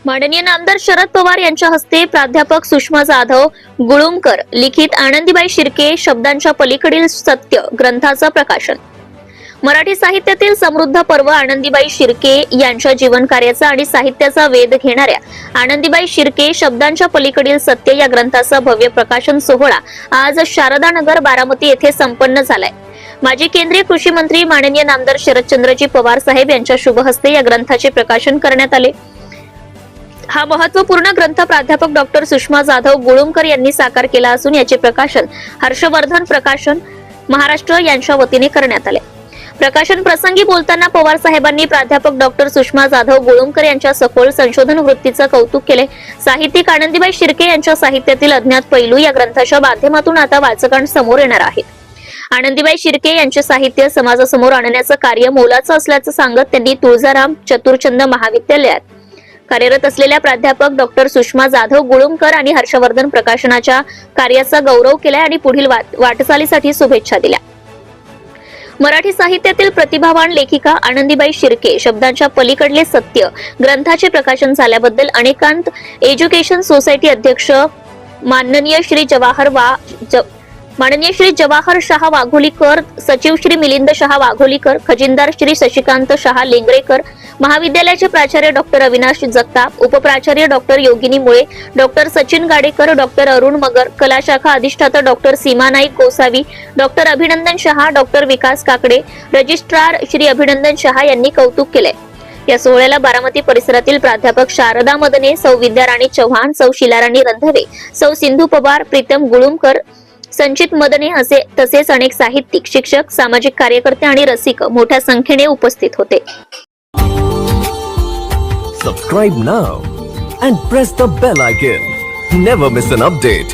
माननीय नामदार शरद पवार यांच्या हस्ते प्राध्यापक सुषमा जाधव गुळुमकर लिखित आनंदीबाई शिर्के शब्दांच्या पलीकडील सत्य ग्रंथाचं प्रकाशन। मराठी साहित्यातील समृद्ध पर्व आनंदीबाई शिर्के यांच्या जीवन कार्याचा आणि साहित्याचा वेध घेणाऱ्या आनंदीबाई शिर्के शब्दांच्या पलीकडील सत्य या ग्रंथाचा भव्य प्रकाशन सोहळा आज शारदानगर बारामती येथे संपन्न झालाय। माजी केंद्रीय कृषी मंत्री माननीय नामदार शरदचंद्रजी पवार साहेब यांच्या शुभ हस्ते या ग्रंथाचे प्रकाशन करण्यात आले। हा महत्वपूर्ण ग्रंथ प्राध्यापक डॉक्टर सुषमा जाधव गुळुमकर यांनी साकार केला असून याचे प्रकाशन हर्षवर्धन प्रकाशन महाराष्ट्र यांच्या वतीने करण्यात आले। प्रकाशन प्रसंगी बोलताना पवार साहेबांनी प्राध्यापक डॉक्टर सुषमा जाधव गुळुमकर यांच्या सखोल संशोधन वृत्तीचं कौतुक केले। साहित्यिक आनंदीबाई शिर्के यांच्या साहित्यातील अज्ञात पैलू या ग्रंथाच्या माध्यमातून आता वाचकांसमोर येणार आहेत। आनंदीबाई शिर्के यांचे साहित्य समाजासमोर आणण्याचं कार्य मोलाचं असल्याचं सांगत त्यांनी तुळजाराम चतुरचंद महाविद्यालयात कार्यरत असलेल्या प्राध्यापक डॉक्टर सुषमा जाधव गुळुमकर आणि हर्षवर्धन प्रकाशनाच्या कार्याचा गौरव केला आणि पुढील वाटचालीसाठी शुभेच्छा दिल्या। मराठी साहित्यातील प्रतिभावान लेखिका आनंदीबाई शिर्के शब्दांच्या पलीकडले सत्य ग्रंथाचे प्रकाशन झाल्याबद्दल अनेकांत एज्युकेशन सोसायटी अध्यक्ष माननीय श्री जवाहर शाह वाघोलीकर, सचिव श्री मिलिंद शाह वाघोलीकर, खजिनदार श्री शशिकांत शाह लेंगरेकर, महाविद्यालयाचे प्राचार्य डॉक्टर अविनाश जगताप, उपप्राचार्य डॉक्टर योगिनी मुळे, डॉक्टर सचिन गाडेकर, डॉक्टर अरुण मगर, कला शाखा अधिष्ठाता डॉक्टर सीमा नाईक गोसावी, डॉक्टर अभिनंदन शहा, डॉक्टर विकास काकडे, रजिस्ट्रार श्री अभिनंदन शहा यांनी कौतुक केले। या सोहळ्याला बारामती परिसरातील प्राध्यापक शारदा मदने, सौ विद्याराणी चव्हाण, सौ शिलाराणी रंधवे, सौ सिंधू पवार, प्रीतम गुळुमकर, संचित मदने तसेच अनेक साहित्यिक, शिक्षक, सामाजिक कार्यकर्ते आणि रसिक मोठ्या संख्येने उपस्थित होते। Subscribe now and press the bell icon. Never miss an update.